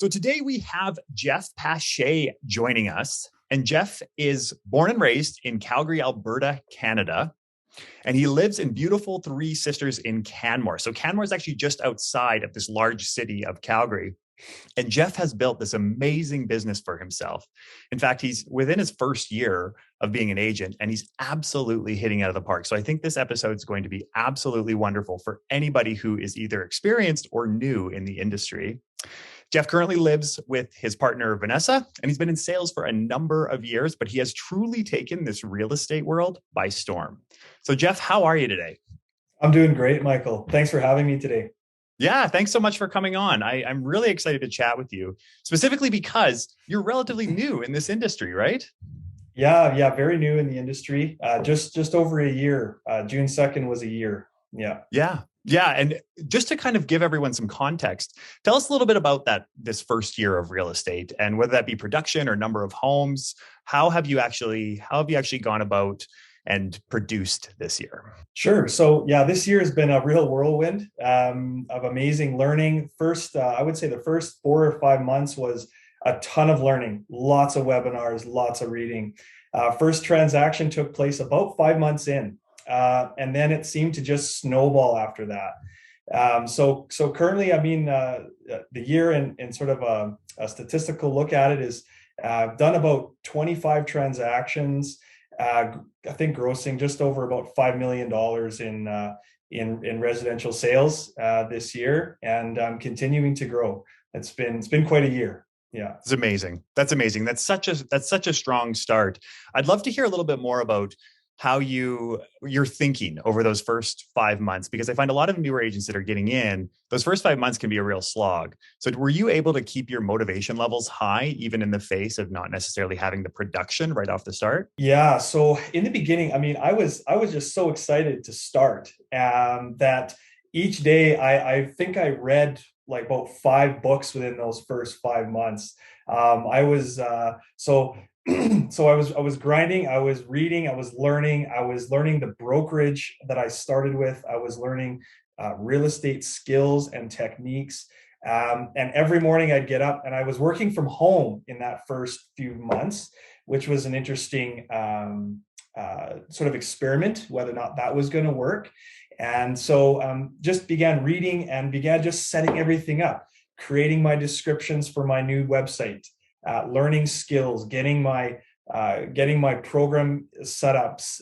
So today we have Jeff Pasche joining us. And Jeff is born and raised in Calgary, Alberta, Canada. And he lives in beautiful Three Sisters in Canmore. So Canmore is actually just outside of this large city of Calgary. And Jeff has built this amazing business for himself. In fact, he's within his first year of being an agent, and he's absolutely hitting out of the park. So I think this episode is going to be absolutely wonderful for anybody who is either experienced or new in the industry. Jeff currently lives with his partner, Vanessa, and he's been in sales for a number of years, but he has truly taken this real estate world by storm. So Jeff, how are you today? I'm doing great, Michael. Thanks for having me today. Yeah, thanks so much for coming on. I'm really excited to chat with you, specifically because you're relatively new in this industry, right? Yeah, very new in the industry. Just over a year. June 2nd was a year. Yeah. Yeah. And just to kind of give everyone some context, tell us a little bit about this first year of real estate, and whether that be production or number of homes. How have you actually gone about and produced this year? Sure. So yeah, this year has been a real whirlwind of amazing learning. I would say the first 4 or 5 months was a ton of learning, lots of webinars, lots of reading. First transaction took place about 5 months in. And then it seemed to just snowball after that. So currently, the year in sort of a statistical look at it is I've done about 25 transactions. I think grossing just over about $5 million in residential sales this year, and I'm continuing to grow. It's been quite a year. Yeah, it's amazing. That's amazing. That's such a strong start. I'd love to hear a little bit more about how you're thinking over those first 5 months, because I find a lot of newer agents that are getting in, those first 5 months can be a real slog. So were you able to keep your motivation levels high, even in the face of not necessarily having the production right off the start? Yeah. So in the beginning, I was just so excited to start that each day I think I read like about 5 books within those first 5 months. I was so so I was grinding, I was reading, I was learning the brokerage that I started with. I was learning real estate skills and techniques. And every morning I'd get up, and I was working from home in that first few months, which was an interesting sort of experiment, whether or not that was going to work. And so just began reading and began just setting everything up, creating my descriptions for my new website, learning skills, getting my program setups,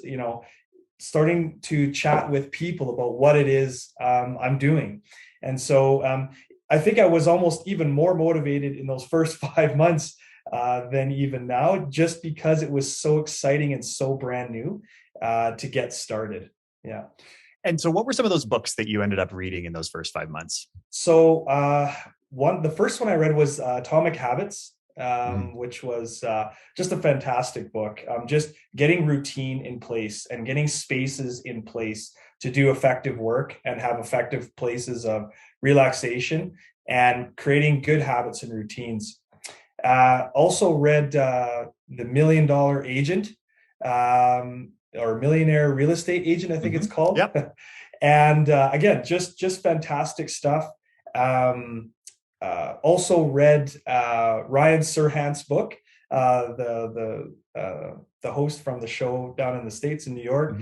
starting to chat with people about what it is I'm doing. And so I think I was almost even more motivated in those first 5 months than even now, just because it was so exciting and so brand new to get started. Yeah. And so what were some of those books that you ended up reading in those first 5 months? So the first one I read was Atomic Habits, which was just a fantastic book. Just getting routine in place and getting spaces in place to do effective work and have effective places of relaxation and creating good habits and routines. Also read The $1 Million Agent, or Millionaire Real Estate Agent, I think it's called. Yep. And again, just fantastic stuff. Also read Ryan Serhant's book, the host from the show down in the States in New York.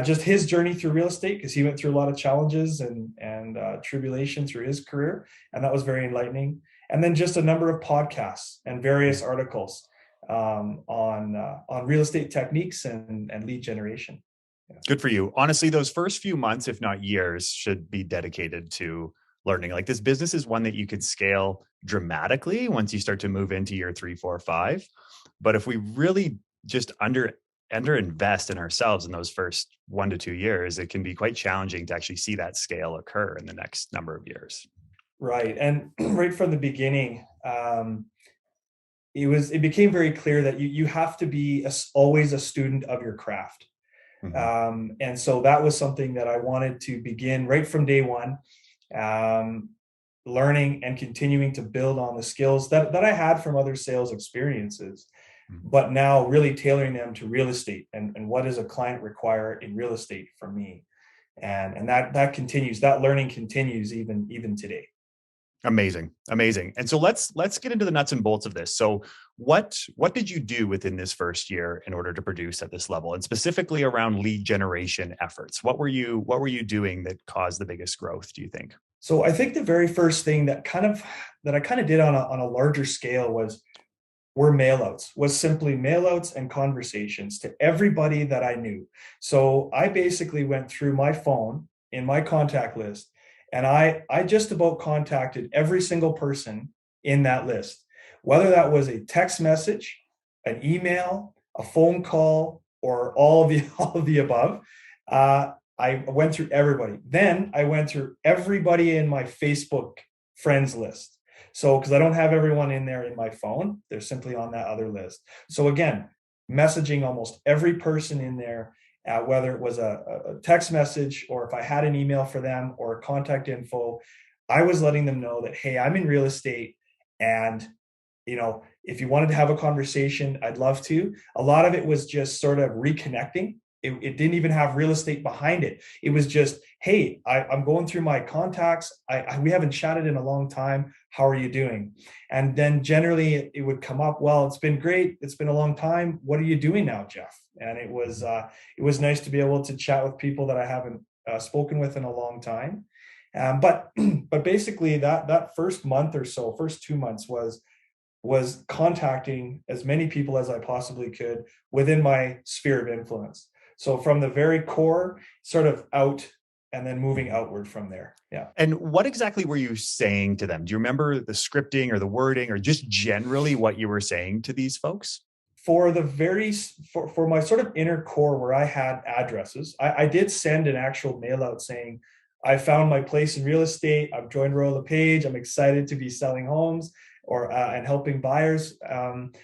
Just his journey through real estate, because he went through a lot of challenges and tribulation through his career, and that was very enlightening. And then just a number of podcasts and various articles on real estate techniques and lead generation. Yeah. Good for you. Honestly, those first few months, if not years, should be dedicated to learning. Like, this business is one that you could scale dramatically once you start to move into year 3, 4, 5. But if we really just under invest in ourselves in those first 1 to 2 years, it can be quite challenging to actually see that scale occur in the next number of years. Right. And right from the beginning, it became very clear that you have to be always a student of your craft. And so that was something that I wanted to begin right from day one, learning and continuing to build on the skills that I had from other sales experiences, but now really tailoring them to real estate and what does a client require in real estate from me. And that continues, that learning continues even today. Amazing. Amazing. And so let's get into the nuts and bolts of this. So what did you do within this first year in order to produce at this level, and specifically around lead generation efforts? What were you doing that caused the biggest growth, do you think? So I think the very first thing that I kind of did on a larger scale were mailouts, was simply mailouts and conversations to everybody that I knew. So I basically went through my phone in my contact list, and I just about contacted every single person in that list, whether that was a text message, an email, a phone call, or all of the all of the above. I went through everybody. Then I went through everybody in my Facebook friends list. So, because I don't have everyone in there in my phone, they're simply on that other list. So again, messaging almost every person in there, whether it was a text message or if I had an email for them or contact info, I was letting them know that, hey, I'm in real estate, and if you wanted to have a conversation, I'd love to. A lot of it was just sort of reconnecting. It didn't even have real estate behind it. It was just, hey, I'm going through my contacts. We haven't chatted in a long time. How are you doing? And then generally it would come up, well, it's been great. It's been a long time. What are you doing now, Jeff? And it was nice to be able to chat with people that I haven't spoken with in a long time. But basically that first month or so, first 2 months was contacting as many people as I possibly could within my sphere of influence. So from the very core, sort of out, and then moving outward from there. Yeah. And what exactly were you saying to them? Do you remember the scripting or the wording, or just generally what you were saying to these folks? For my sort of inner core where I had addresses, I did send an actual mail out saying, I found my place in real estate. I've joined Royal LePage. I'm excited to be selling homes and helping buyers.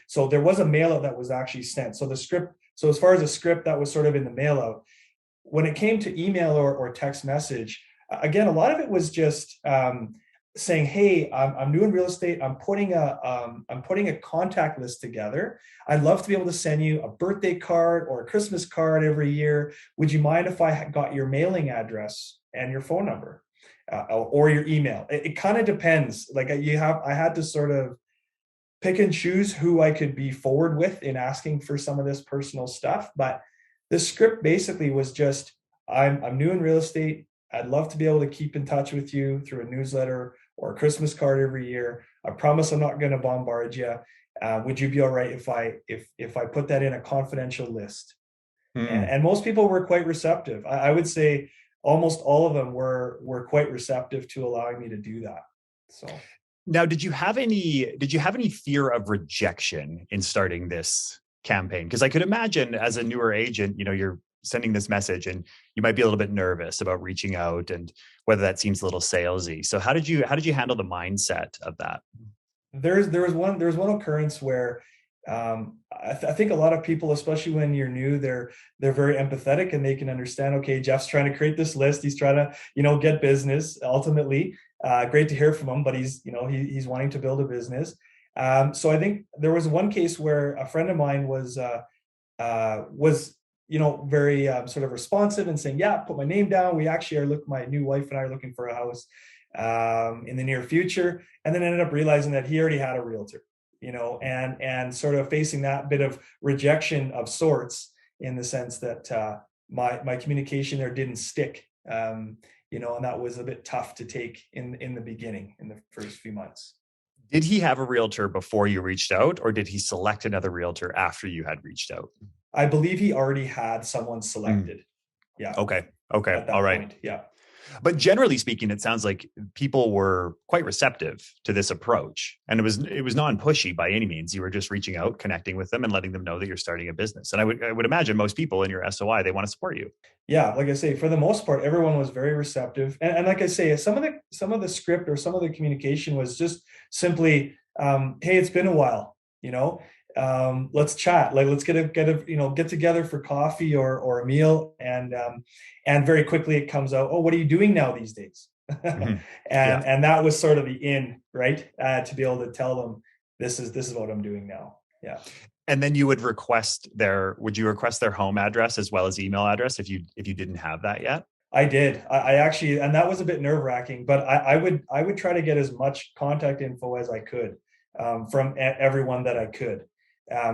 So there was a mail out that was actually sent. So as far as a script, that was sort of in the mail out. When it came to email or text message, again, a lot of it was just saying, "Hey, I'm new in real estate. I'm putting a contact list together. I'd love to be able to send you a birthday card or a Christmas card every year. Would you mind if I got your mailing address and your phone number or your email?" It kind of depends. Like I had to sort of pick and choose who I could be forward with in asking for some of this personal stuff. But the script basically was just, I'm new in real estate. I'd love to be able to keep in touch with you through a newsletter or a Christmas card every year. I promise I'm not going to bombard you. Would you be all right if I put that in a confidential list? And most people were quite receptive. I would say almost all of them were quite receptive to allowing me to do that. So. Now, did you have any fear of rejection in starting this campaign? Because I could imagine as a newer agent, you're sending this message and you might be a little bit nervous about reaching out and whether that seems a little salesy. So how did you handle the mindset of that? There was one occurrence where I think a lot of people, especially when you're new, they're very empathetic and they can understand, okay, Jeff's trying to create this list. He's trying to, get business ultimately. Great to hear from him, but he's wanting to build a business. So I think there was one case where a friend of mine was very sort of responsive and saying, yeah, put my name down. We actually my new wife and I are looking for a house in the near future. And then ended up realizing that he already had a realtor, and sort of facing that bit of rejection of sorts, in the sense that my communication there didn't stick. And that was a bit tough to take in the beginning, in the first few months. Did he have a realtor before you reached out, or did he select another realtor after you had reached out? I believe he already had someone selected. Yeah. Okay. All right. Point. Yeah. But generally speaking, it sounds like people were quite receptive to this approach, and it was non-pushy by any means. You were just reaching out, connecting with them, and letting them know that you're starting a business. And I would imagine most people in your SOI, they want to support you. Yeah, like I say, for the most part, everyone was very receptive. And like I say, some of the script or some of the communication was just simply, hey, it's been a while, let's chat. Like, let's get together for coffee or a meal. And very quickly it comes out, oh, what are you doing now these days? Mm-hmm. And that was sort of the in, right? To be able to tell them, this is what I'm doing now. Yeah. And then would you request their home address as well as email address if you didn't have that yet? I did. I actually, and that was a bit nerve wracking, but I would try to get as much contact info as I could from everyone that I could.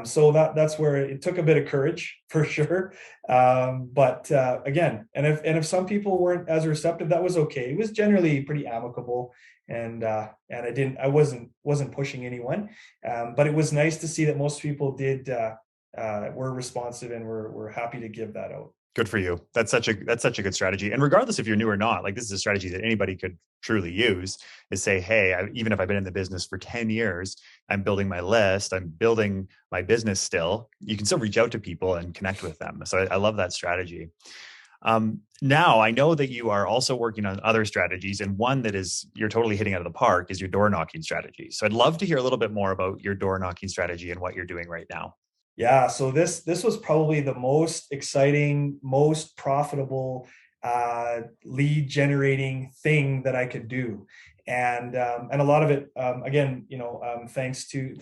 So that's where it took a bit of courage for sure. But again, and if some people weren't as receptive, that was okay. It was generally pretty amicable, and I wasn't pushing anyone. But it was nice to see that most people did were responsive and were happy to give that out. Good for you. That's such a good strategy. And regardless if you're new or not, like this is a strategy that anybody could truly use, is say, hey, even if I've been in the business for 10 years, I'm building my list, I'm building my business still, you can still reach out to people and connect with them. So I love that strategy. Now I know that you are also working on other strategies, and one that is you're totally hitting out of the park is your door knocking strategy. So I'd love to hear a little bit more about your door knocking strategy and what you're doing right now. Yeah, so this was probably the most exciting, most profitable lead generating thing that I could do, and a lot of it, again, thanks to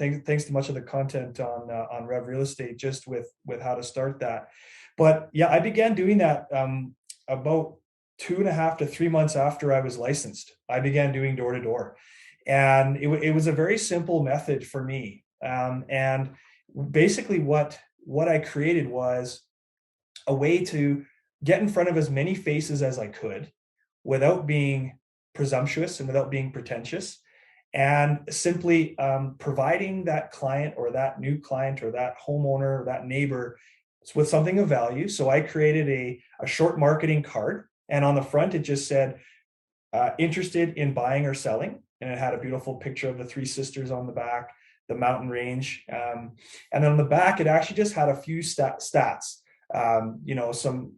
much of the content on Rev Real Estate, just with how to start that. But yeah, I began doing that about 2.5 to 3 months after I was licensed. I began doing door to door, and it was a very simple method for me, and basically what I created was a way to get in front of as many faces as I could without being presumptuous and without being pretentious, and simply providing that client or that new client or that homeowner or that neighbor with something of value. So I created a short marketing card, and on the front it just said interested in buying or selling, and it had a beautiful picture of the three sisters on the back, the mountain range. And then on the back, it actually just had a few stats, some,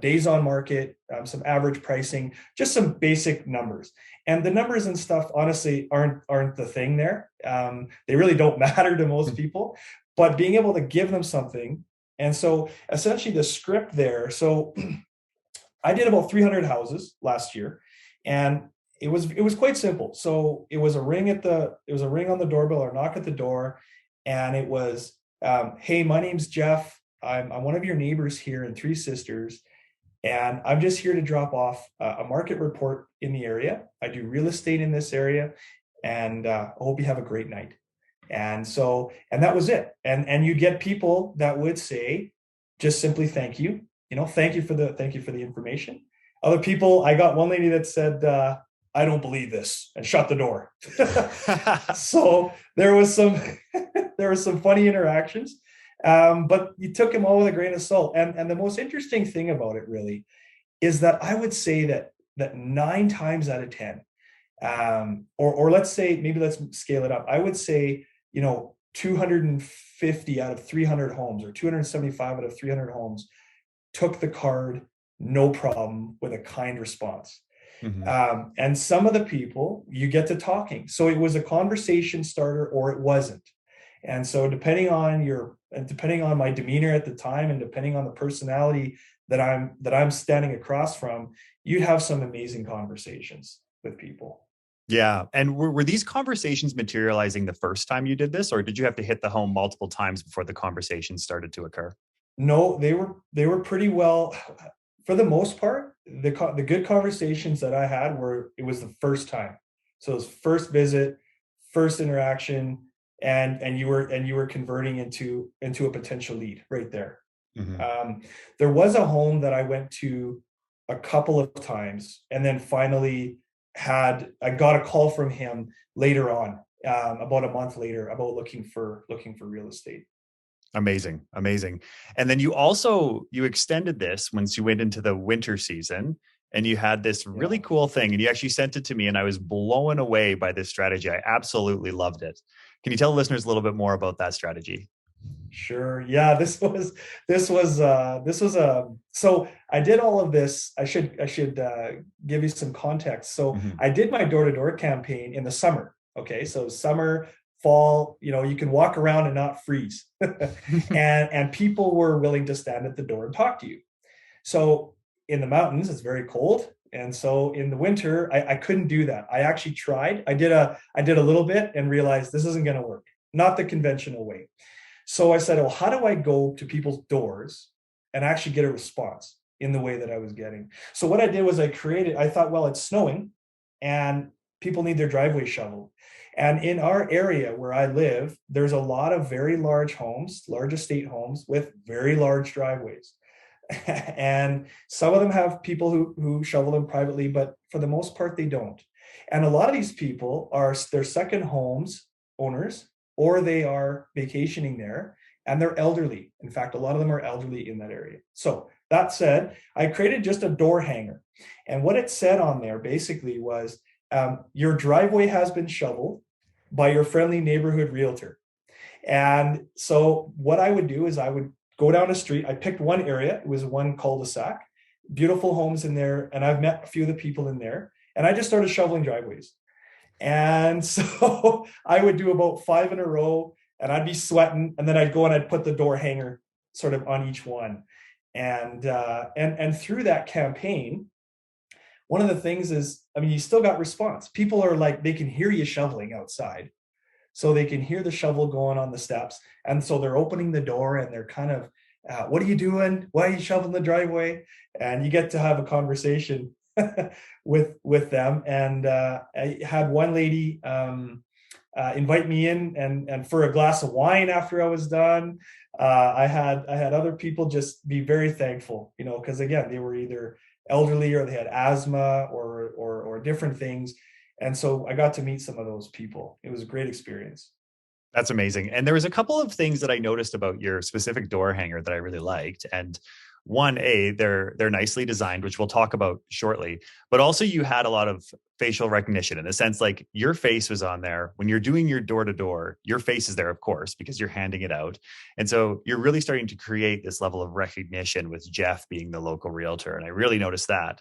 days on market, some average pricing, just some basic numbers. And the numbers and stuff, honestly, aren't the thing there. They really don't matter to most people, but being able to give them something. And so essentially the script there. So I did about 300 houses last year, and it was quite simple. So it was a ring on the doorbell or knock at the door, and it was, hey, my name's Jeff. I'm one of your neighbors here in Three Sisters, and I'm just here to drop off a market report in the area. I do real estate in this area, and I hope you have a great night. And that was it. And you'd get people that would say just simply thank you. Thank you for the information. Other people, I got one lady that said, I don't believe this, and shut the door. So there was some funny interactions, but you took them all with a grain of salt. And the most interesting thing about it really is that I would say that 9 times out of 10, or let's say, maybe let's scale it up. I would say, 250 out of 300 homes, or 275 out of 300 homes took the card, no problem, with a kind response. Mm-hmm. And some of the people, you get to talking. So it was a conversation starter or it wasn't. And so depending on my demeanor at the time, and depending on the personality that I'm standing across from, you'd have some amazing conversations with people. Yeah. And were these conversations materializing the first time you did this, or did you have to hit the home multiple times before the conversation started to occur? No, they were pretty well. For the most part, the good conversations that I had it was the first time. So it was first visit, first interaction, and you were converting into a potential lead right there. Mm-hmm. There was a home that I went to a couple of times, and then finally I got a call from him later on, about a month later, about looking for real estate. Amazing. And then you extended this once you went into the winter season, and you had this really cool thing, and you actually sent it to me, and I was blown away by this strategy. I absolutely loved it. Can you tell listeners a little bit more about that strategy? Sure. Yeah, so I did all of this. I should give you some context. So mm-hmm. I did my door-to-door campaign in the summer. Okay. So summer, fall, you can walk around and not freeze. and people were willing to stand at the door and talk to you. So in the mountains, it's very cold. And so in the winter, I couldn't do that. I actually tried. I did a little bit and realized this isn't going to work. Not the conventional way. So I said, well, how do I go to people's doors and actually get a response? in the way that I was getting. So what I did was I thought, well, it's snowing and people need their driveway shoveled. And in our area where I live, there's a lot of very large homes, large estate homes with very large driveways. And some of them have people who shovel them privately, but for the most part, they don't. And a lot of these people are their second homes owners, or they are vacationing there and they're elderly. In fact, a lot of them are elderly in that area. So that said, I created just a door hanger. And what it said on there basically was, your driveway has been shoveled by your friendly neighborhood realtor. And so what I would do is I would go down a street. I picked one area. It was one cul-de-sac, beautiful homes in there. And I've met a few of the people in there. And I just started shoveling driveways. And so I would do about 5 in a row and I'd be sweating. And then I'd go and I'd put the door hanger sort of on each one. And through that campaign, one of the things is, I mean, you still got response. People are like, they can hear you shoveling outside. So they can hear the shovel going on the steps. And so they're opening the door and they're kind of, what are you doing? Why are you shoveling the driveway? And you get to have a conversation with them. And I had one lady invite me in and for a glass of wine after I was done. I had other people just be very thankful, you know, because again, they were either elderly or they had asthma or different things. And so I got to meet some of those people. It was a great experience. That's amazing. And there was a couple of things that I noticed about your specific door hanger that I really liked. And one, they're nicely designed, which we'll talk about shortly. But also you had a lot of facial recognition in the sense like your face was on there. When you're doing your door to door, your face is there, of course, because you're handing it out. And so you're really starting to create this level of recognition with Jeff being the local realtor. And I really noticed that.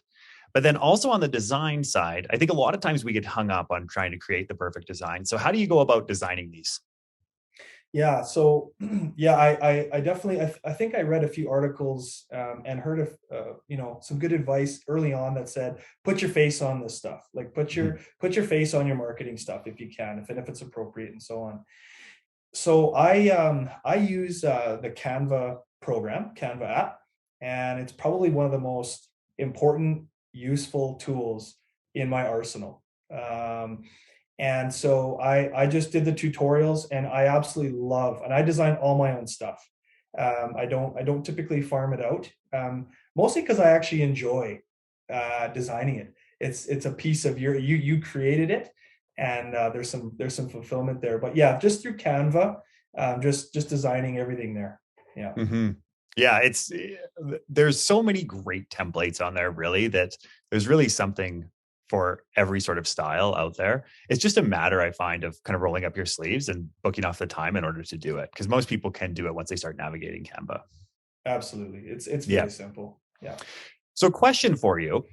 But then also on the design side, I think a lot of times we get hung up on trying to create the perfect design. So how do you go about designing these? Yeah. So yeah, I definitely, I think I read a few articles and heard of, some good advice early on that said, put your face on this stuff, like put your face on your marketing stuff if you can, if it's appropriate and so on. So I use the Canva app, and it's probably one of the most important, useful tools in my arsenal. And so I just did the tutorials and I absolutely love, and I design all my own stuff. I don't typically farm it out, mostly because I actually enjoy designing it. It's a piece of you created it, and there's some fulfillment there. But yeah, just through Canva, just designing everything there. Yeah. Mm-hmm. Yeah, there's so many great templates on there, really, that there's really something for every sort of style out there. It's just a matter, I find, of kind of rolling up your sleeves and booking off the time in order to do it, because most people can do it once they start navigating Canva. Absolutely. It's very simple. Yeah. So question for you.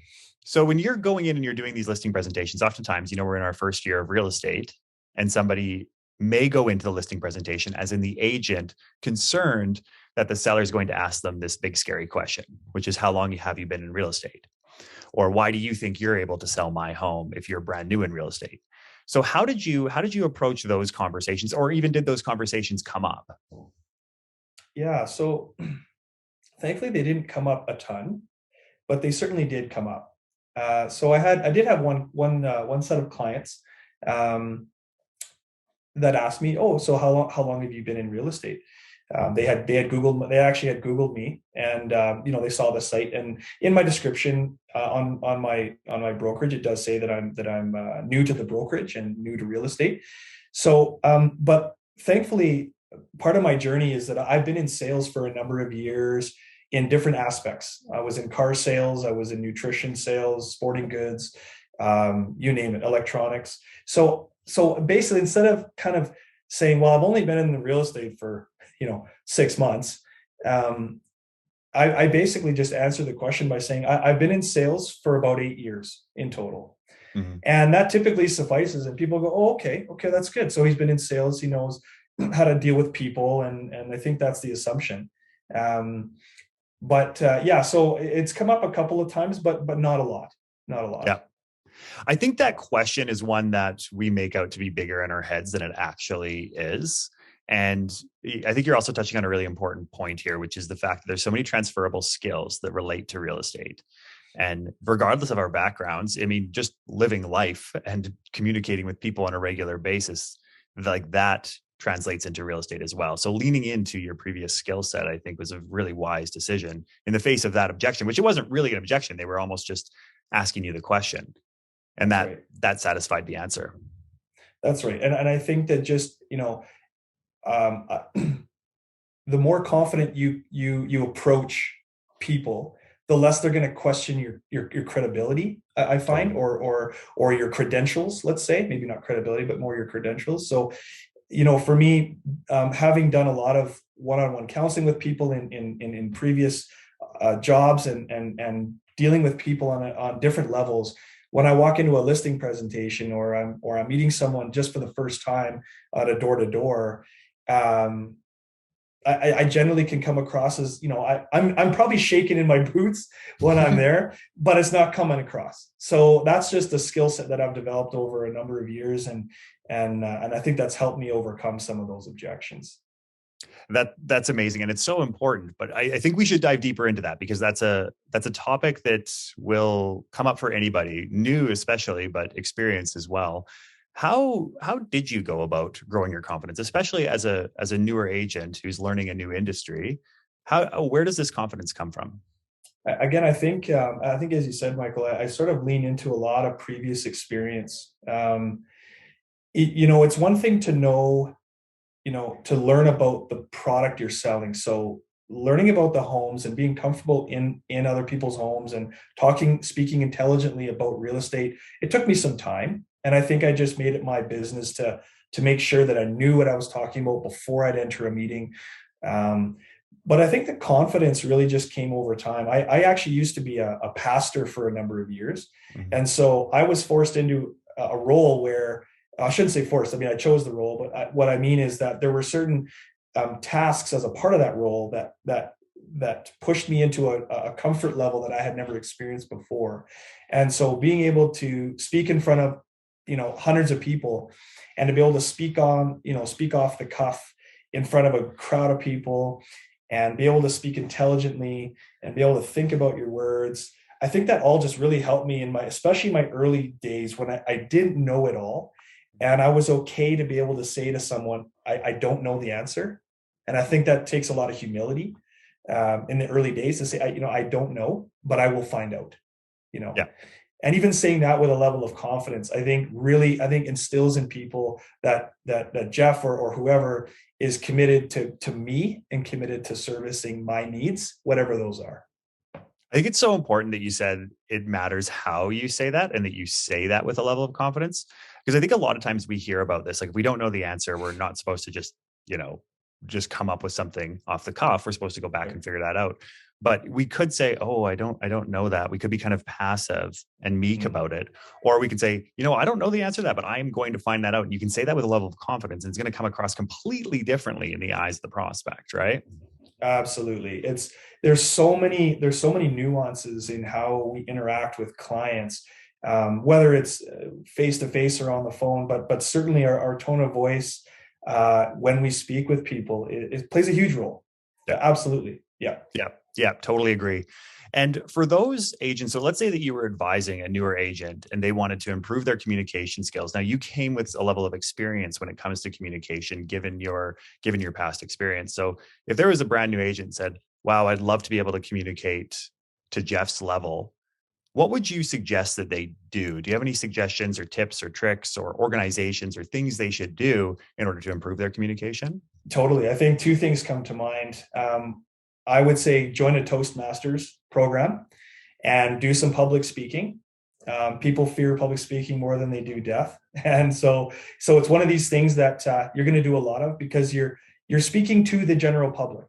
So when you're going in and you're doing these listing presentations, oftentimes, we're in our first year of real estate and somebody may go into the listing presentation as in the agent concerned that the seller is going to ask them this big, scary question, which is, how long have you been in real estate? Or why do you think you're able to sell my home if you're brand new in real estate? So how did you approach those conversations, or even did those conversations come up? Yeah. So thankfully they didn't come up a ton, but they certainly did come up. So I did have one set of clients that asked me, "Oh, so how long have you been in real estate?" They actually had Googled me, and they saw the site, and in my description on my brokerage, it does say that I'm new to the brokerage and new to real estate. So, but thankfully, part of my journey is that I've been in sales for a number of years in different aspects. I was in car sales, I was in nutrition sales, sporting goods, you name it, electronics. So basically, instead of kind of saying, well, I've only been in the real estate for 6 months, I basically just answer the question by saying I've been in sales for about 8 years in total. Mm-hmm. And that typically suffices. And people go, oh, okay, that's good. So he's been in sales. He knows how to deal with people. And I think that's the assumption. So it's come up a couple of times, but not a lot. Yeah. I think that question is one that we make out to be bigger in our heads than it actually is. And I think you're also touching on a really important point here, which is the fact that there's so many transferable skills that relate to real estate. And regardless of our backgrounds, I mean, just living life and communicating with people on a regular basis, like that translates into real estate as well. So leaning into your previous skill set, I think, was a really wise decision in the face of that objection, which it wasn't really an objection. They were almost just asking you the question. And That's right. that satisfied the answer. That's right. And I think that just, um, the more confident you approach people, the less they're going to question your credibility. I find, or your credentials. Let's say, maybe not credibility, but more your credentials. So, for me, having done a lot of one-on-one counseling with people in previous jobs and dealing with people on different levels, when I walk into a listing presentation or I'm meeting someone just for the first time at a door to door, I generally can come across as, I'm probably shaking in my boots when I'm there, but it's not coming across. So that's just a skill set that I've developed over a number of years, and I think that's helped me overcome some of those objections. That's amazing, and it's so important. But I think we should dive deeper into that, because that's a topic that will come up for anybody, new especially, but experienced as well. How did you go about growing your confidence, especially as a newer agent who's learning a new industry? Where does this confidence come from? Again, I think as you said, Michael, I sort of lean into a lot of previous experience. It's one thing to know, to learn about the product you're selling. So learning about the homes and being comfortable in other people's homes and speaking intelligently about real estate, it took me some time. And I think I just made it my business to make sure that I knew what I was talking about before I'd enter a meeting. But I think the confidence really just came over time. I actually used to be a pastor for a number of years. Mm-hmm. And so I was forced into a role where, I shouldn't say forced, I mean, I chose the role, but what I mean is that there were certain tasks as a part of that role that pushed me into a comfort level that I had never experienced before. And so being able to speak in front of, hundreds of people, and to be able to speak off the cuff in front of a crowd of people, and be able to speak intelligently and be able to think about your words. I think that all just really helped me especially my early days when I didn't know it all. And I was okay to be able to say to someone, I don't know the answer. And I think that takes a lot of humility in the early days to say, I don't know, but I will find out, Yeah. And even saying that with a level of confidence, I think instills in people that Jeff or whoever is committed to me and committed to servicing my needs, whatever those are. I think it's so important that you said it matters how you say that, and that you say that with a level of confidence. Because I think a lot of times we hear about this, like if we don't know the answer, we're not supposed to just come up with something off the cuff. We're supposed to go back and figure that out. But we could say, oh, I don't know that. We could be kind of passive and meek about it. Or we could say, I don't know the answer to that, but I'm going to find that out. And you can say that with a level of confidence, and it's going to come across completely differently in the eyes of the prospect, right? Absolutely. There's so many nuances in how we interact with clients, whether it's face to face or on the phone, but certainly our tone of voice when we speak with people, it plays a huge role. Yeah, absolutely. Yeah, totally agree. And for those agents, so let's say that you were advising a newer agent and they wanted to improve their communication skills. Now, you came with a level of experience when it comes to communication, given your past experience. So if there was a brand new agent and said, wow, I'd love to be able to communicate to Jeff's level, what would you suggest that they do? Do you have any suggestions or tips or tricks or organizations or things they should do in order to improve their communication? Totally. I think two things come to mind. I would say join a Toastmasters program and do some public speaking. People fear public speaking more than they do death. And so it's one of these things that you're going to do a lot of, because you're speaking to the general public.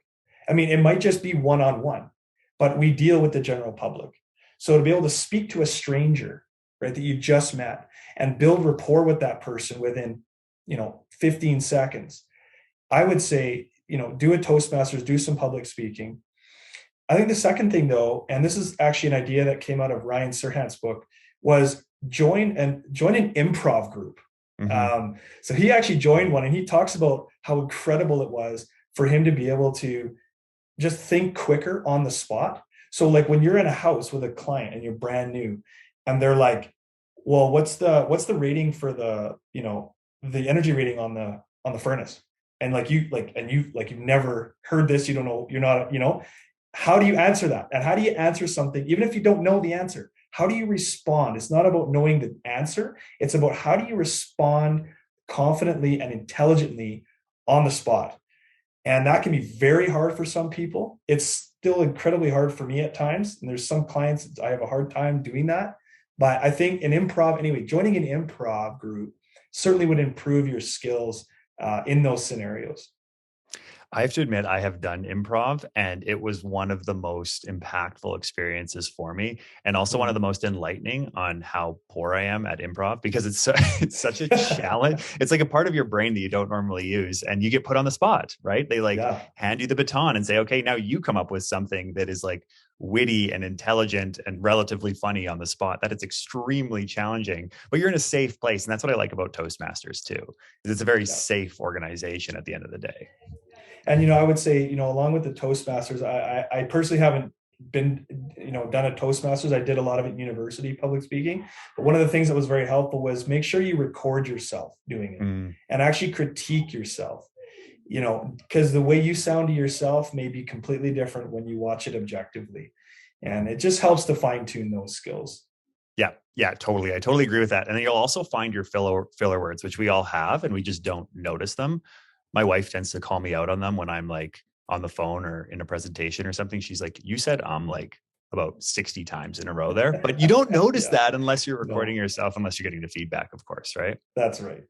I mean, it might just be one-on-one, but we deal with the general public. So to be able to speak to a stranger, right, that you just met, and build rapport with that person within, 15 seconds, I would say, do a Toastmasters, do some public speaking. I think the second thing, though, and this is actually an idea that came out of Ryan Serhant's book, was join an improv group. Mm-hmm. So he actually joined one, and he talks about how incredible it was for him to be able to just think quicker on the spot. So like when you're in a house with a client and you're brand new, and they're like, well, what's the rating for the, the energy rating on the furnace? And you've never heard this, you don't know, you're not, how do you answer that? And how do you answer something, even if you don't know the answer? How do you respond? It's not about knowing the answer. It's about how do you respond confidently and intelligently on the spot. And that can be very hard for some people. It's still incredibly hard for me at times. And there's some clients I have a hard time doing that. But I think joining an improv group certainly would improve your skills in those scenarios. I have to admit, I have done improv, and it was one of the most impactful experiences for me, and also one of the most enlightening on how poor I am at improv, because it's such a challenge. It's like a part of your brain that you don't normally use, and you get put on the spot, right? They hand you the baton and say, okay, now you come up with something that is like witty and intelligent and relatively funny on the spot. That it's extremely challenging, but you're in a safe place. And that's what I like about Toastmasters too, is it's a very safe organization at the end of the day. And, I would say, along with the Toastmasters, I personally haven't been, done a Toastmasters. I did a lot of it in university, public speaking. But one of the things that was very helpful was make sure you record yourself doing it and actually critique yourself, because the way you sound to yourself may be completely different when you watch it objectively. And it just helps to fine tune those skills. Yeah, totally. I totally agree with that. And then you'll also find your filler words, which we all have, and we just don't notice them. My wife tends to call me out on them when I'm like on the phone or in a presentation or something. She's like, you said like about 60 times in a row there, but you don't notice that unless you're recording yourself, unless you're getting the feedback, of course, right? That's right.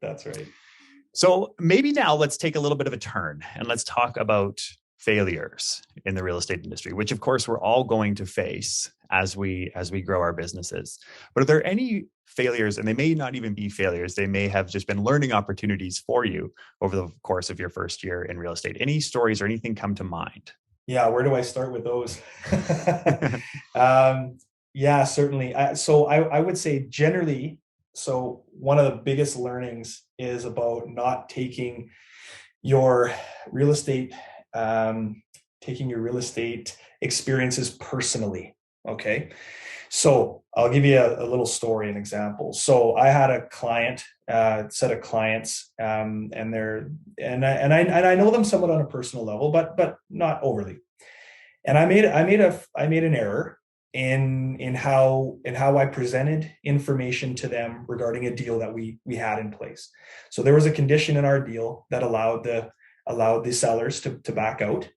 So maybe now let's take a little bit of a turn and let's talk about failures in the real estate industry, which of course we're all going to face as we grow our businesses. But are there any failures, and they may not even be failures, they may have just been learning opportunities for you over the course of your first year in real estate? Any stories or anything come to mind? Yeah, where do I start with those? Yeah, certainly. So I would say generally, so one of the biggest learnings is about not taking your real estate experiences personally. Okay. So I'll give you a little story, an example. So I had a set of clients, and I know them somewhat on a personal level, but not overly. And I made an error in how I presented information to them regarding a deal that we had in place. So there was a condition in our deal that allowed the sellers to back out.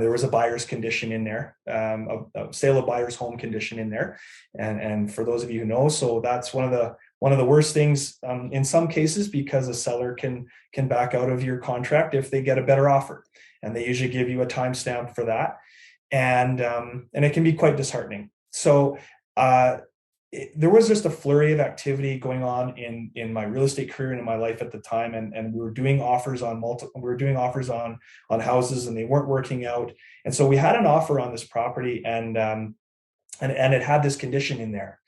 There was a buyer's condition in there, a sale of buyer's home condition in there. And for those of you who know, so that's one of the worst things in some cases, because a seller can back out of your contract if they get a better offer. And they usually give you a timestamp for that. And it can be quite disheartening. So there was just a flurry of activity going on in my real estate career and in my life at the time, and we were doing offers on houses, and they weren't working out. And so we had an offer on this property, and it had this condition in there,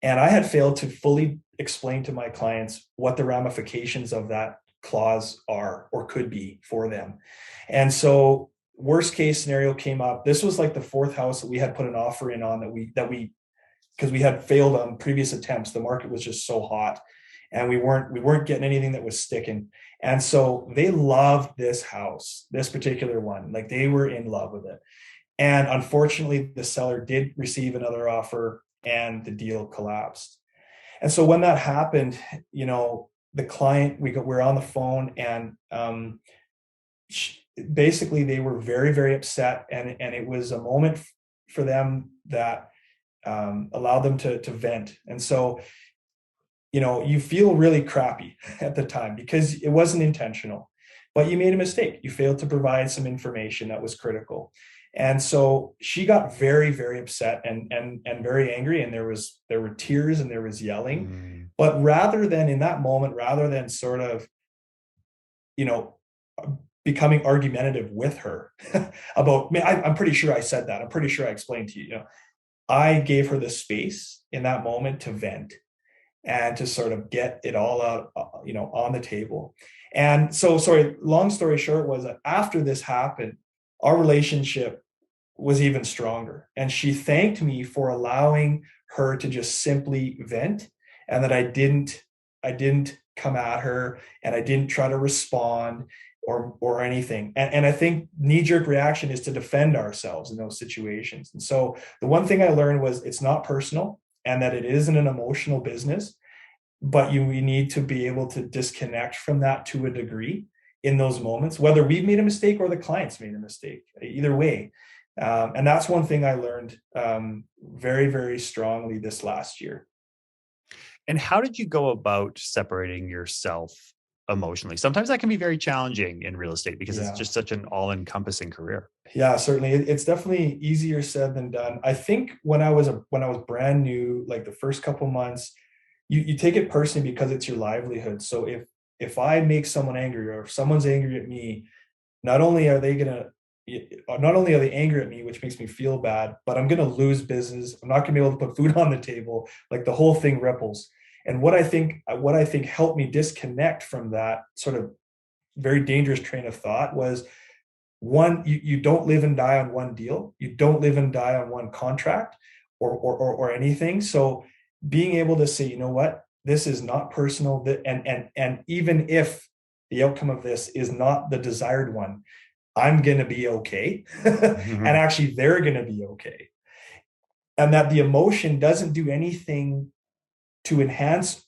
and I had failed to fully explain to my clients what the ramifications of that clause are or could be for them. And so worst case scenario came up. This was like the fourth house that we had put an offer in on because we had failed on previous attempts. The market was just so hot, and we weren't getting anything that was sticking. And so they loved this house, this particular one. Like, they were in love with it. And unfortunately, the seller did receive another offer, and the deal collapsed. And so when that happened, the client, we're on the phone, and basically they were very, very upset. And it was a moment for them that allowed them to vent. And so, you feel really crappy at the time because it wasn't intentional, but you made a mistake. You failed to provide some information that was critical. And so she got very, very upset and very angry. And there were tears and there was yelling. But rather than sort of, becoming argumentative with her about, I'm pretty sure I said that. I'm pretty sure I explained to you, I gave her the space in that moment to vent. and to sort of get it all out, on the table. And so, sorry, long story short was that after this happened, our relationship was even stronger. And she thanked me for allowing her to just simply vent, and that I didn't come at her, and I didn't try to respond or anything. And I think knee-jerk reaction is to defend ourselves in those situations. And so the one thing I learned was it's not personal, and that it isn't an emotional business, but we need to be able to disconnect from that to a degree in those moments, whether we've made a mistake or the client's made a mistake, either way. And that's one thing I learned very, very strongly this last year. And how did you go about separating yourself emotionally? Sometimes that can be very challenging in real estate because it's Yeah. just such an all-encompassing career. Yeah, certainly. It's definitely easier said than done. I think when I was brand new, like the first couple months, you take it personally because it's your livelihood. So if I make someone angry, or if someone's angry at me, not only are they angry at me, which makes me feel bad, but I'm gonna lose business. I'm not gonna be able to put food on the table. Like the whole thing ripples. And what I think helped me disconnect from that sort of very dangerous train of thought was, one, you don't live and die on one deal. You don't live and die on one contract or anything. So being able to say, you know what, this is not personal, and even if the outcome of this is not the desired one, I'm going to be okay. And actually they're going to be okay. And that the emotion doesn't do anything to enhance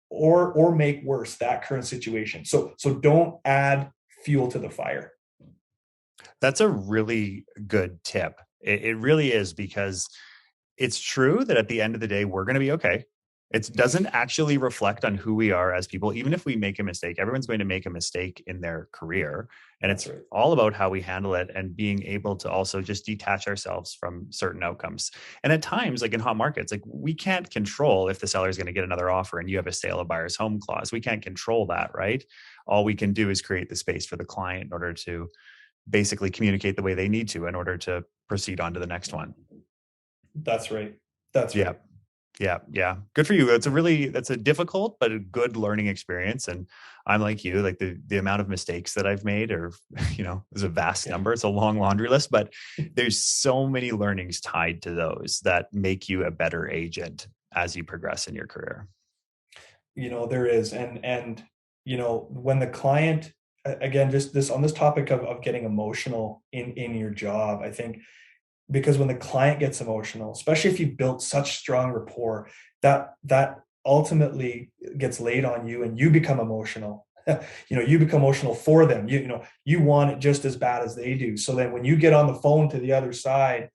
or make worse that current situation. So don't add fuel to the fire. That's a really good tip. It really is, because it's true that at the end of the day, we're going to be okay. It doesn't actually reflect on who we are as people. Even if we make a mistake, everyone's going to make a mistake in their career. And That's it's right. all about how we handle it and being able to also just detach ourselves from certain outcomes. And at times, like in hot markets, like we can't control if the seller is going to get another offer and you have a sale of buyer's home clause. We can't control that, right? All we can do is create the space for the client in order to basically communicate the way they need to in order to proceed on to the next one. That's right. That's Yeah. right. Yeah. Good for you. That's a difficult but a good learning experience. And I'm like you, like the amount of mistakes that I've made are, there's a vast Yeah. number. It's a long laundry list, but there's so many learnings tied to those that make you a better agent as you progress in your career. There is. And when the client, again, just this on this topic of getting emotional in your job, I think, because when the client gets emotional, especially if you built such strong rapport, that ultimately gets laid on you, and you become emotional. You become emotional for them. You want it just as bad as they do. So then when you get on the phone to the other side,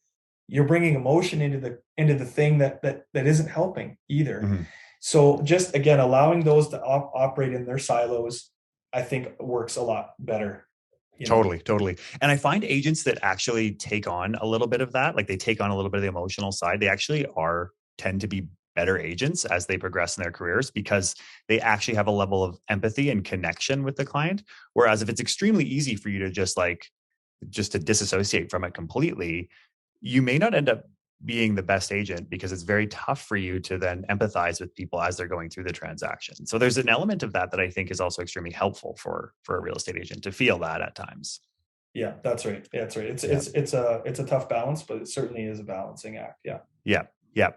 you're bringing emotion into the thing that isn't helping either. Mm-hmm. So just again, allowing those to operate in their silos, I think works a lot better. Totally. And I find agents that actually take on a little bit of that, like they take on a little bit of the emotional side, they actually tend to be better agents as they progress in their careers, because they actually have a level of empathy and connection with the client. Whereas if it's extremely easy for you to just to disassociate from it completely, you may not end up being the best agent, because it's very tough for you to then empathize with people as they're going through the transaction. So there's an element of that I think is also extremely helpful for a real estate agent to feel that at times. Yeah, that's right. Yeah, that's right. It's Yeah. it's a tough balance, but it certainly is a balancing act. Yeah. Yeah.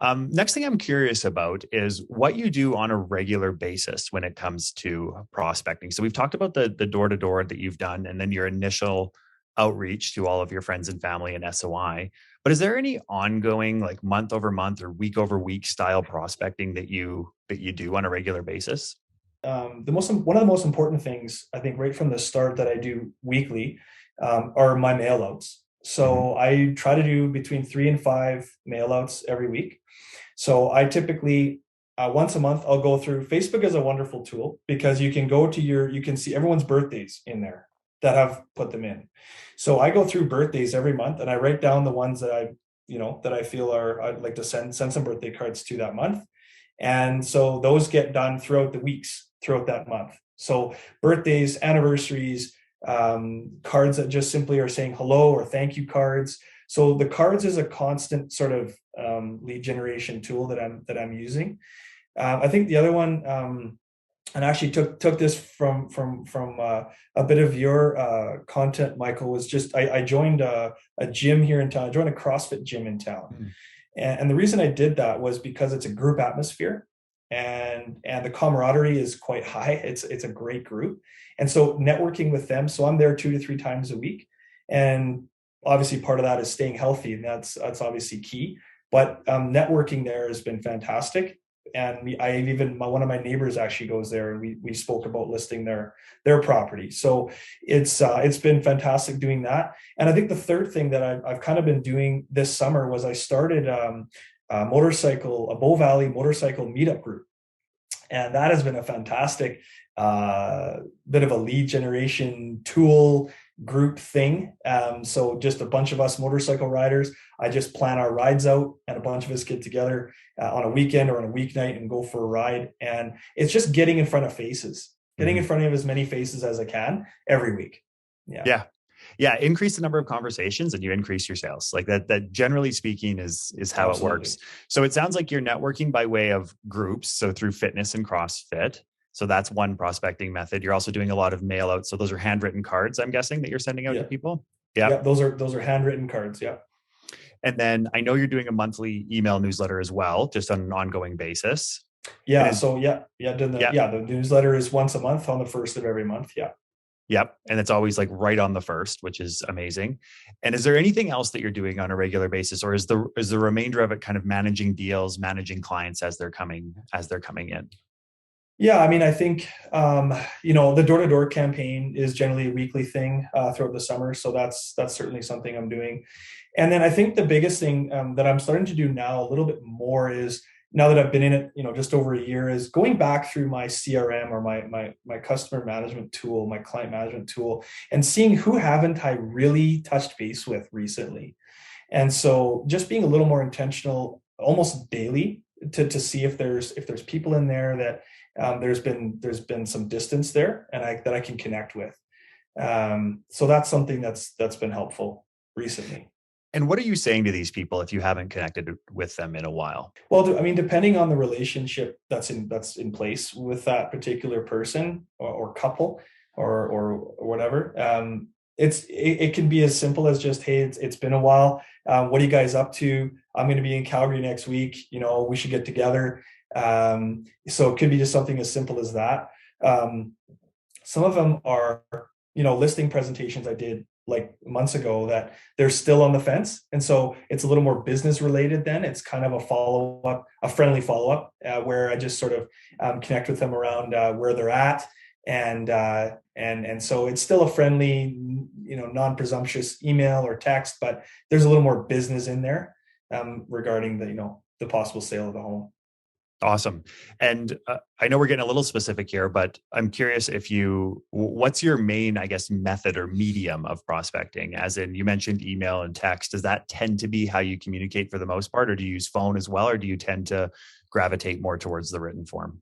Next thing I'm curious about is what you do on a regular basis when it comes to prospecting. So we've talked about the door-to-door that you've done, and then your initial outreach to all of your friends and family in SOI. But is there any ongoing, like month over month or week over week style prospecting that you do on a regular basis? One of the most important things, I think, right from the start that I do weekly, are my mailouts. Mm-hmm. So I try to do between 3 and 5 mailouts every week. So I typically, once a month, I'll go through. Facebook is a wonderful tool because you can see everyone's birthdays in there that have put them in. So I go through birthdays every month, and I write down the ones that I feel I'd like to send some birthday cards to that month. And so those get done throughout the weeks throughout that month. So birthdays, anniversaries, cards that just simply are saying hello or thank you cards. So the cards is a constant sort of lead generation tool that I'm using. I think the other one, and actually took this from a bit of your content, Michael, was just I joined a gym here in town. I joined a CrossFit gym in town, and the reason I did that was because it's a group atmosphere, and the camaraderie is quite high. It's a great group, and so networking with them. So I'm there 2 to 3 times a week, and obviously part of that is staying healthy, and that's obviously key. But networking there has been fantastic. And one of my neighbors actually goes there, and we spoke about listing their property. So it's been fantastic doing that. And I think the third thing that I've kind of been doing this summer was I started a Bow Valley motorcycle meetup group, and that has been a fantastic bit of a lead generation tool group thing. So just a bunch of us motorcycle riders, I just plan our rides out, and a bunch of us get together on a weekend or on a weeknight and go for a ride. And it's just getting in front of getting in front of as many faces as I can every week. Yeah. Increase the number of conversations and you increase your sales. Like that generally speaking is how Absolutely. It works. So it sounds like you're networking by way of groups. So through fitness and CrossFit. So that's one prospecting method. You're also doing a lot of mail out. So those are handwritten cards, I'm guessing, that you're sending out to people. Yeah. Those are handwritten cards. Yeah. And then I know you're doing a monthly email newsletter as well, just on an ongoing basis. Yeah. The newsletter is once a month on the first of every month. Yeah. Yep. And it's always like right on the first, which is amazing. And is there anything else that you're doing on a regular basis, or is the remainder of it kind of managing deals, managing clients as they're coming in? Yeah, I mean, I think the door-to-door campaign is generally a weekly thing throughout the summer, so that's certainly something I'm doing. And then I think the biggest thing that I'm starting to do now a little bit more is, now that I've been in it, just over a year, is going back through my CRM or my customer management tool, my client management tool, and seeing who haven't I really touched base with recently. And so just being a little more intentional, almost daily, to see if there's people in there that there's been some distance there, and that I can connect with. So that's something that's been helpful recently. And what are you saying to these people if you haven't connected with them in a while? Well, I mean, depending on the relationship that's in place with that particular person or couple or whatever, it can be as simple as just, hey, it's been a while. What are you guys up to? I'm going to be in Calgary next week. We should get together. So it could be just something as simple as that. Some of them are, listing presentations I did like months ago that they're still on the fence. And so it's a little more business related then. It's kind of a friendly follow-up where I just sort of connect with them around where they're at. And so it's still a friendly, non-presumptuous email or text, but there's a little more business in there regarding the possible sale of the home. Awesome. And I know we're getting a little specific here, but I'm curious what's your main, I guess, method or medium of prospecting? As in, you mentioned email and text. Does that tend to be how you communicate for the most part, or do you use phone as well? Or do you tend to gravitate more towards the written form?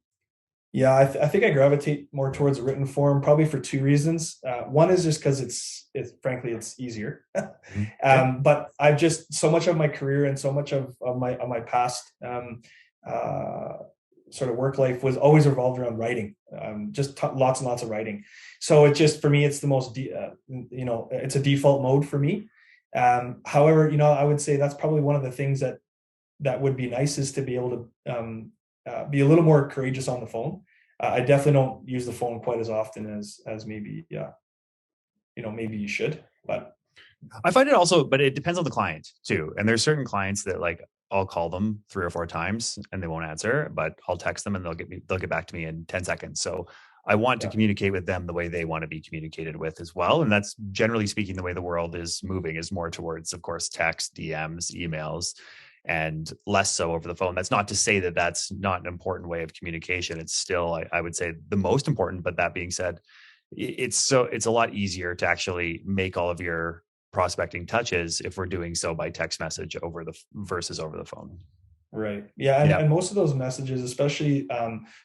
Yeah, I think I gravitate more towards the written form, probably for two reasons. One is just because it's frankly, it's easier. But I've just, so much of my career and so much of my past sort of work life was always revolved around writing, lots and lots of writing. So it just, for me, it's the most, it's a default mode for me. However, I would say that's probably one of the things that would be nice, is to be able to be a little more courageous on the phone. I definitely don't use the phone quite as often as maybe, maybe you should, but I find it also, but it depends on the client too. And there's certain clients that, like, I'll call them 3 or 4 times and they won't answer, but I'll text them and they'll get back to me in 10 seconds. So I want to communicate with them the way they want to be communicated with as well. And that's, generally speaking, the way the world is moving, is more towards, of course, text, DMs, emails, and less so over the phone. That's not to say that that's not an important way of communication. It's still, I would say, the most important. But that being said, it's a lot easier to actually make all of your prospecting touches if we're doing so by text message versus over the phone. Right. Yeah. And most of those messages, especially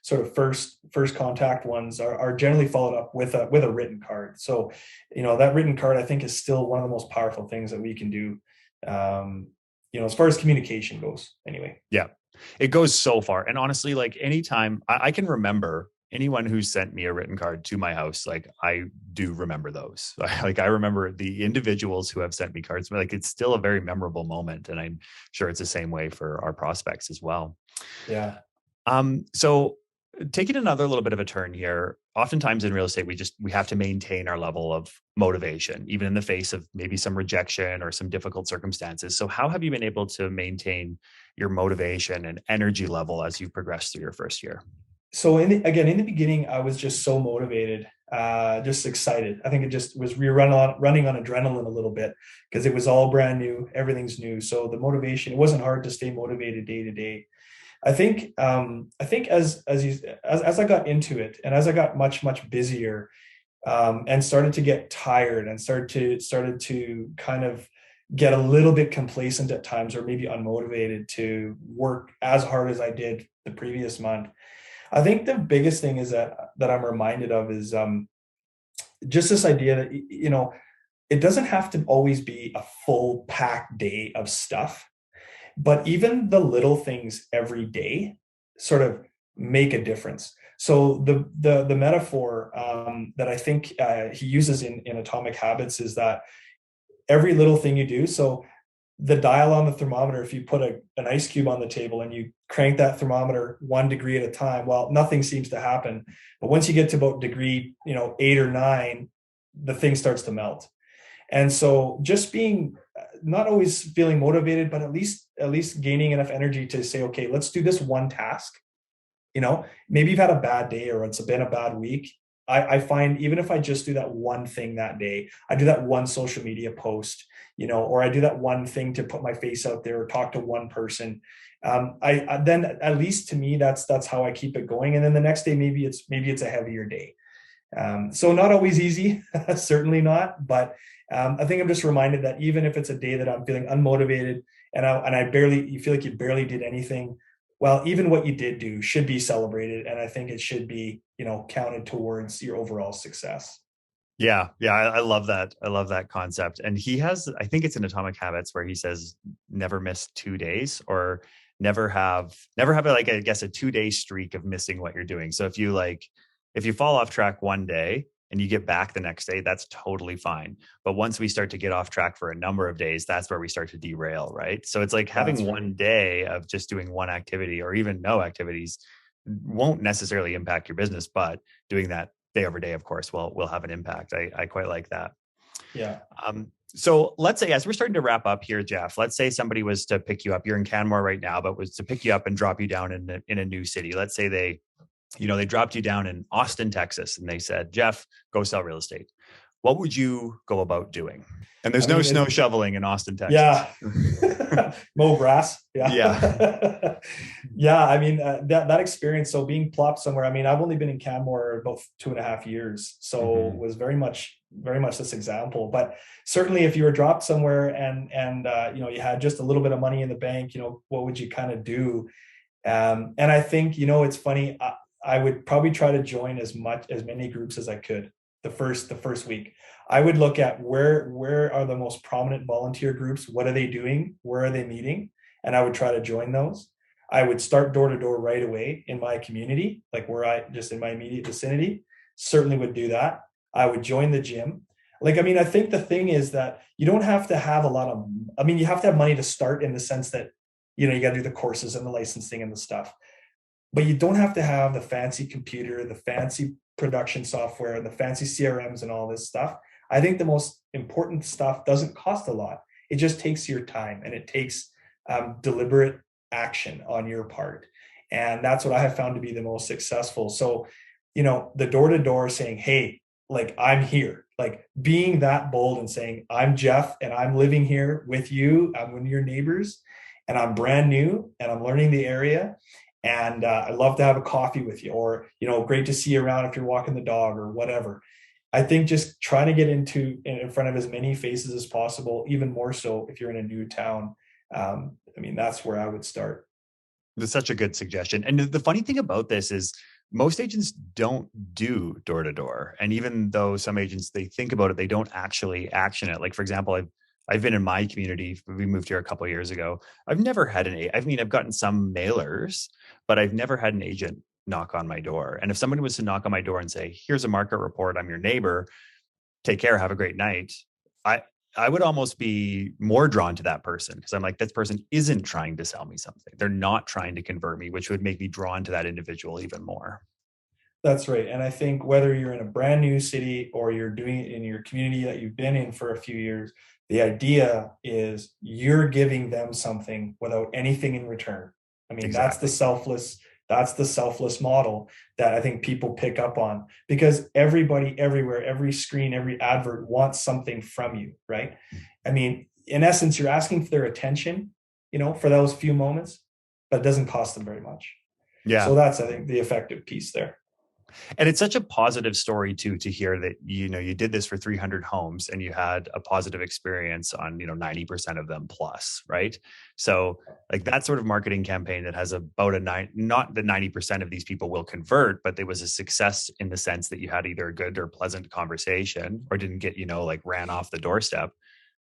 sort of first contact ones, are generally followed up with a written card. So, that written card, I think, is still one of the most powerful things that we can do, as far as communication goes anyway. Yeah. It goes so far. And honestly, like anytime I can remember anyone who sent me a written card to my house, like I do remember those. Like I remember the individuals who have sent me cards. Like it's still a very memorable moment. And I'm sure it's the same way for our prospects as well. Yeah. So taking another little bit of a turn here, oftentimes in real estate, we have to maintain our level of motivation, even in the face of maybe some rejection or some difficult circumstances. So how have you been able to maintain your motivation and energy level as you've progressed through your first year? So in the beginning, I was just so motivated, just excited. I think it just was, we were running on adrenaline a little bit because it was all brand new, everything's new. So the motivation, it wasn't hard to stay motivated day to day. I think as I got into it, and as I got much busier, and started to get tired, and started to kind of get a little bit complacent at times, or maybe unmotivated to work as hard as I did the previous month. I think the biggest thing is that I'm reminded of is just this idea that, it doesn't have to always be a full packed day of stuff, but even the little things every day sort of make a difference. So the metaphor that I think he uses in Atomic Habits is that every little thing you do. So the dial on the thermometer, if you put an ice cube on the table and you crank that thermometer 1 degree at a time, well, nothing seems to happen. But once you get to about degree, 8 or 9, the thing starts to melt. And so just being, not always feeling motivated, but at least gaining enough energy to say, okay, let's do this one task. Maybe you've had a bad day or it's been a bad week. I find even if I just do that one thing that day, I do that one social media post, or I do that one thing to put my face out there or talk to one person. I then, at least to me, that's how I keep it going. And then the next day, maybe it's a heavier day. So not always easy, certainly not. But I think I'm just reminded that even if it's a day that I'm feeling unmotivated you feel like you barely did anything, well, even what you did do should be celebrated. And I think it should be, counted towards your overall success. Yeah. Yeah. I love that. I love that concept. And he has, I think it's in Atomic Habits where he says, never miss 2 days, or never have like, I guess, a 2 day streak of missing what you're doing. So if you fall off track one day and you get back the next day, that's totally fine. But once we start to get off track for a number of days, that's where we start to derail, right? So it's like having one day of just doing one activity or even no activities won't necessarily impact your business, but doing that day over day, of course, will have an impact. I quite like that. Yeah. So let's say, as we're starting to wrap up here, Jeff, let's say somebody was to pick you up. You're in Canmore right now, but was to pick you up and drop you down in a new city. Let's say they dropped you down in Austin, Texas, and they said, Jeff, go sell real estate. What would you go about doing? And there's no snow shoveling in Austin, Texas. Yeah. Mow grass. Yeah. Yeah. Yeah. That experience. So being plopped somewhere, I've only been in Canmore about 2.5 years. So it was very much this example, but certainly if you were dropped somewhere and you had just a little bit of money in the bank, what would you kind of do? And I think, it's funny. I would probably try to join as many groups as I could the first week. I would look at where are the most prominent volunteer groups? What are they doing? Where are they meeting? And I would try to join those. I would start door to door right away in my community, like just in my immediate vicinity. Certainly would do that. I would join the gym. I think the thing is that you don't have to have you have to have money to start, in the sense that, you got to do the courses and the licensing and the stuff. But you don't have to have the fancy computer, the fancy production software, and the fancy CRMs and all this stuff. I think the most important stuff doesn't cost a lot. It just takes your time, and it takes deliberate action on your part. And that's what I have found to be the most successful. So, the door to door saying, hey, like, I'm here, like being that bold and saying, I'm Jeff and I'm living here with you. I'm one of your neighbors and I'm brand new and I'm learning the area. And I'd love to have a coffee with you, or, great to see you around if you're walking the dog or whatever. I think just trying to get in front of as many faces as possible, even more so if you're in a new town. That's where I would start. That's such a good suggestion. And the funny thing about this is most agents don't do door to door. And even though some agents, they think about it, they don't actually action it. Like, for example, I've been in my community. We moved here a couple of years ago. I've never had I've gotten some mailers, but I've never had an agent knock on my door. And if somebody was to knock on my door and say, here's a market report, I'm your neighbor, take care, have a great night. I, I would almost be more drawn to that person because I'm like, this person isn't trying to sell me something. They're not trying to convert me, which would make me drawn to that individual even more. That's right. And I think whether you're in a brand new city or you're doing it in your community that you've been in for a few years, the idea is you're giving them something without anything in return. I mean, Exactly. that's the selfless model that I think people pick up on, because everybody everywhere, every screen, every advert wants something from you, right? I mean, in essence, you're asking for their attention, for those few moments, but it doesn't cost them very much. Yeah. So that's, I think, the effective piece there. And it's such a positive story too, to hear that, you did this for 300 homes and you had a positive experience on, 90% of them plus, right? So like that sort of marketing campaign that has about not that 90% of these people will convert, but it was a success in the sense that you had either a good or pleasant conversation or didn't get, like ran off the doorstep.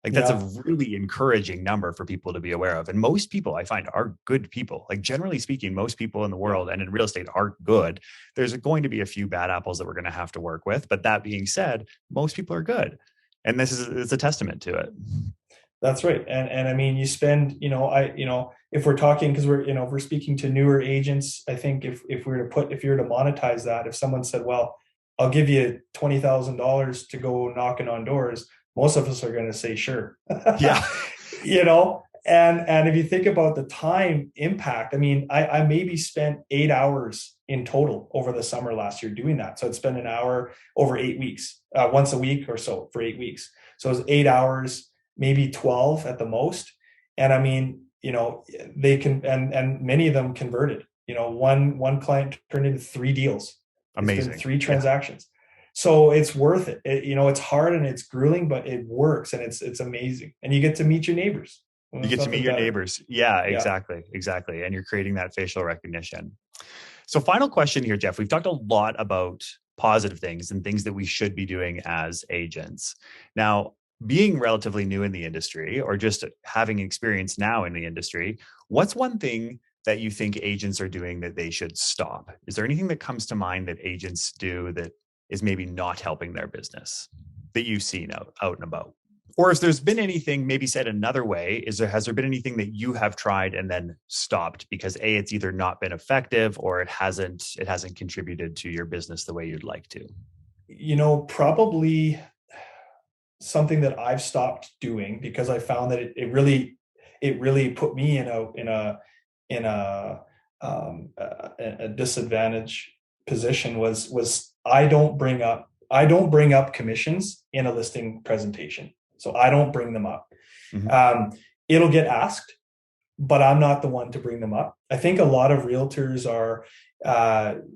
Like that's a Yeah. really encouraging number for people to be aware of. And most people I find are good people. Like generally speaking, most people in the Yeah. world and in real estate are good. There's going to be a few bad apples that we're going to have to work with. But that being said, most people are good. And it's a testament to it. That's right. And I mean, you spend, if we're talking, because if we're speaking to newer agents, I think if we were if you were to monetize that, if someone said, well, I'll give you $20,000 to go knocking on doors, most of us are going to say, sure. Yeah. And if you think about the time impact, I mean, I maybe spent 8 hours in total over the summer last year doing that. So I'd spend an hour over 8 weeks, once a week or so for 8 weeks. So it was 8 hours, maybe 12 at the most. And I mean, they can, and many of them converted. One client turned into 3 deals. It's been Amazing. 3 transactions. So it's worth it. It's hard and it's grueling, but it works and it's amazing. And you get to meet your neighbors. Well, You there's get to meet nothing your better. neighbors. Yeah, Yeah. exactly. Exactly. And you're creating that facial recognition. So, final question here, Jeff. We've talked a lot about positive things and things that we should be doing as agents. Now, being relatively new in the industry or just having experience now in the industry, what's one thing that you think agents are doing that they should stop? Is there anything that comes to mind that agents do that is maybe not helping their business that you've seen out and about? Or if there's been anything, maybe said another way, has there been anything that you have tried and then stopped because it's either not been effective or it hasn't contributed to your business the way you'd like to? Probably something that I've stopped doing because I found that it really put me in a disadvantage position was I don't bring up commissions in a listing presentation. So I don't bring them up. Mm-hmm. It'll get asked, but I'm not the one to bring them up. I think a lot of realtors are,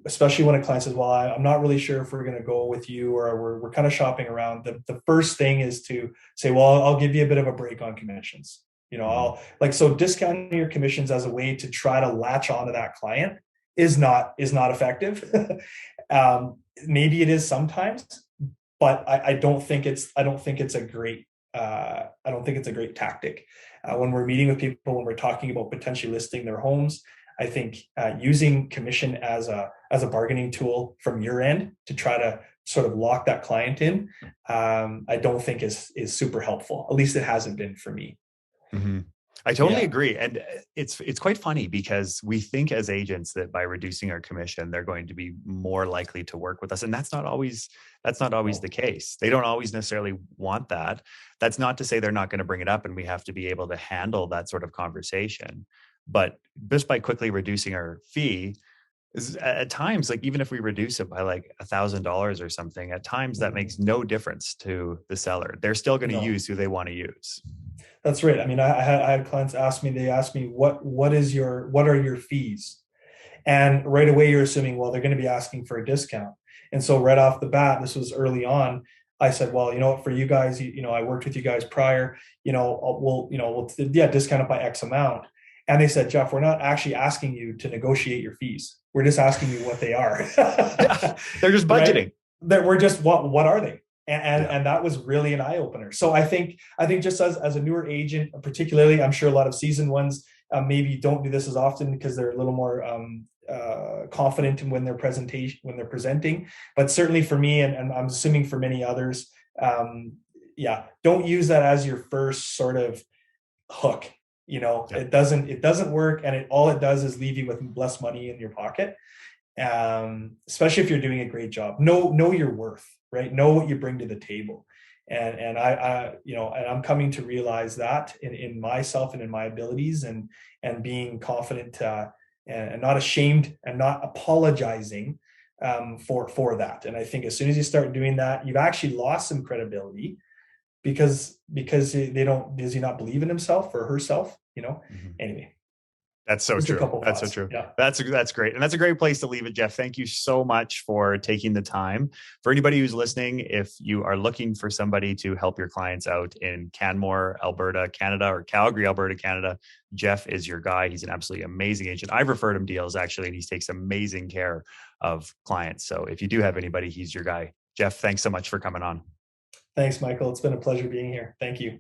especially when a client says, well, I'm not really sure if we're going to go with you or we're kind of shopping around. The first thing is to say, well, I'll give you a bit of a break on commissions. So discounting your commissions as a way to try to latch onto that client is not effective. Maybe it is sometimes, but I don't think it's a great tactic. When we're meeting with people, when we're talking about potentially listing their homes, I think using commission as a bargaining tool from your end to try to sort of lock that client in, I don't think is super helpful. At least it hasn't been for me. Mm-hmm. I totally Yeah. agree. And it's quite funny because we think as agents that by reducing our commission, they're going to be more likely to work with us. And that's not always No. the case. They don't always necessarily want that. That's not to say they're not going to bring it up and we have to be able to handle that sort of conversation. But just by quickly reducing our fee, at times, like even if we reduce it by like $1,000 or something, at times that makes no difference to the seller. They're still going to No. use who they want to use. That's right. I mean, I had clients they asked me, what are your fees? And right away you're assuming, well, they're going to be asking for a discount. And so right off the bat, this was early on, I said, well, you know what, for you guys, I worked with you guys prior, we'll discount it by X amount. And they said, Jeff, we're not actually asking you to negotiate your fees. We're just asking you what they are. Yeah, they're just budgeting. Right? That we're just, what are they? And that was really an eye opener. So I think just as a newer agent, particularly, I'm sure a lot of seasoned ones maybe don't do this as often because they're a little more confident in when they're presenting. But certainly for me, and I'm assuming for many others, don't use that as your first sort of hook. It doesn't work, and all it does is leave you with less money in your pocket. Especially if you're doing a great job. Know your worth, right? Know what you bring to the table. And I'm coming to realize that in myself and in my abilities, and being confident and not ashamed and not apologizing for that. And I think as soon as you start doing that, you've actually lost some credibility because does he not believe in himself or herself? Anyway. That's so true. That's so true. Yeah. That's great. And that's a great place to leave it, Jeff. Thank you so much for taking the time. For anybody who's listening, if you are looking for somebody to help your clients out in Canmore, Alberta, Canada, or Calgary, Alberta, Canada, Jeff is your guy. He's an absolutely amazing agent. I've referred him deals actually, and he takes amazing care of clients. So if you do have anybody, he's your guy. Jeff, thanks so much for coming on. Thanks, Michael. It's been a pleasure being here. Thank you.